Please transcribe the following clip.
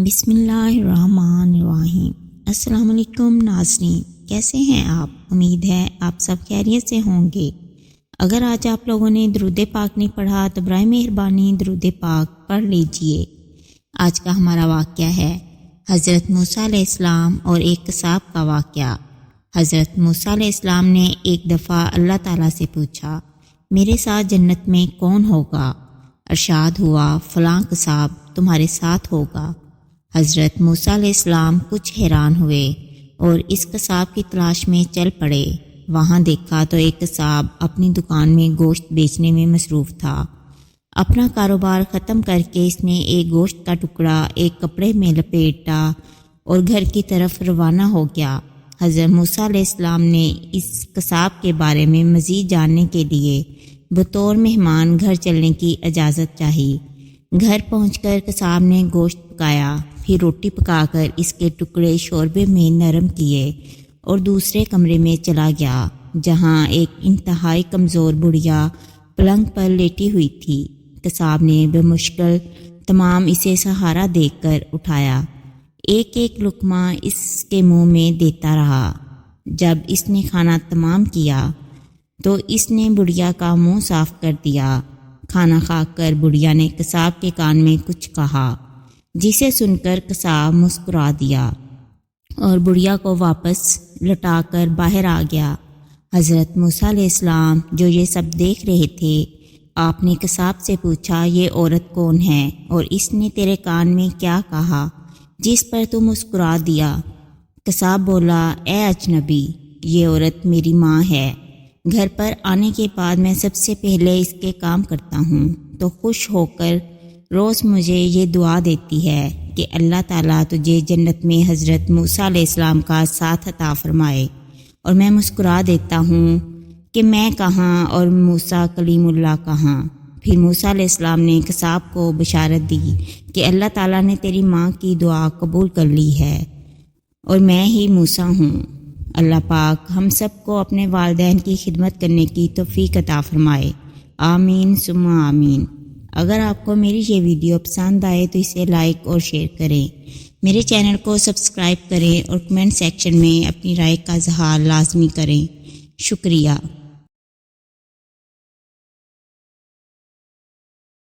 بسم اللہ الرحمن الرحیم۔ السلام علیکم ناظرین، کیسے ہیں آپ؟ امید ہے آپ سب خیریت سے ہوں گے۔ اگر آج آپ لوگوں نے درود پاک نہیں پڑھا تو برائے مہربانی درود پاک پڑھ لیجئے۔ آج کا ہمارا واقعہ ہے حضرت موسیٰ علیہ السلام اور ایک قصاب کا واقعہ۔ حضرت موسیٰ علیہ السلام نے ایک دفعہ اللہ تعالیٰ سے پوچھا، میرے ساتھ جنت میں کون ہوگا؟ ارشاد ہوا، فلاں قصاب تمہارے ساتھ ہوگا۔ حضرت موسیٰ علیہ السلام کچھ حیران ہوئے اور اس قصاب کی تلاش میں چل پڑے۔ وہاں دیکھا تو ایک قصاب اپنی دکان میں گوشت بیچنے میں مصروف تھا۔ اپنا کاروبار ختم کر کے اس نے ایک گوشت کا ٹکڑا ایک کپڑے میں لپیٹا اور گھر کی طرف روانہ ہو گیا۔ حضرت موسیٰ علیہ السلام نے اس قصاب کے بارے میں مزید جاننے کے لیے بطور مہمان گھر چلنے کی اجازت چاہی۔ گھر پہنچ کر قصاب نے گوشت پکایا، پھر روٹی پکا کر اس کے ٹکڑے شوربے میں نرم کیے اور دوسرے کمرے میں چلا گیا، جہاں ایک انتہائی کمزور بڑھیا پلنگ پر لیٹی ہوئی تھی۔ قصاب نے بمشکل تمام اسے سہارا دے کر اٹھایا، ایک ایک لقمہ اس کے منہ میں دیتا رہا۔ جب اس نے کھانا تمام کیا تو اس نے بڑھیا کا منہ صاف کر دیا۔ کھانا کھا کر بڑھیا نے قصاب کے کان میں کچھ کہا، جسے سن کر قصاب مسکرا دیا اور بڑھیا کو واپس لٹا کر باہر آ گیا۔ حضرت موسیٰ علیہ السلام جو یہ سب دیکھ رہے تھے، آپ نے قصاب سے پوچھا، یہ عورت کون ہے اور اس نے تیرے کان میں کیا کہا جس پر تو مسکرا دیا؟ قصاب بولا، اے اجنبی، یہ عورت میری ماں ہے۔ گھر پر آنے کے بعد میں سب سے پہلے اس کے کام کرتا ہوں تو خوش ہو کر روز مجھے یہ دعا دیتی ہے کہ اللہ تعالیٰ تجھے جنت میں حضرت موسیٰ علیہ السلام کا ساتھ عطا فرمائے، اور میں مسکرا دیتا ہوں کہ میں کہاں اور موسیٰ کلیم اللہ کہاں۔ پھر موسیٰ علیہ السلام نے قصاب کو بشارت دی کہ اللہ تعالیٰ نے تیری ماں کی دعا قبول کر لی ہے اور میں ہی موسیٰ ہوں۔ اللہ پاک ہم سب کو اپنے والدین کی خدمت کرنے کی توفیق عطا فرمائے، آمین ثم آمین۔ اگر آپ کو میری یہ ویڈیو پسند آئے تو اسے لائک اور شیئر کریں، میرے چینل کو سبسکرائب کریں اور کمنٹ سیکشن میں اپنی رائے کا اظہار لازمی کریں۔ شکریہ۔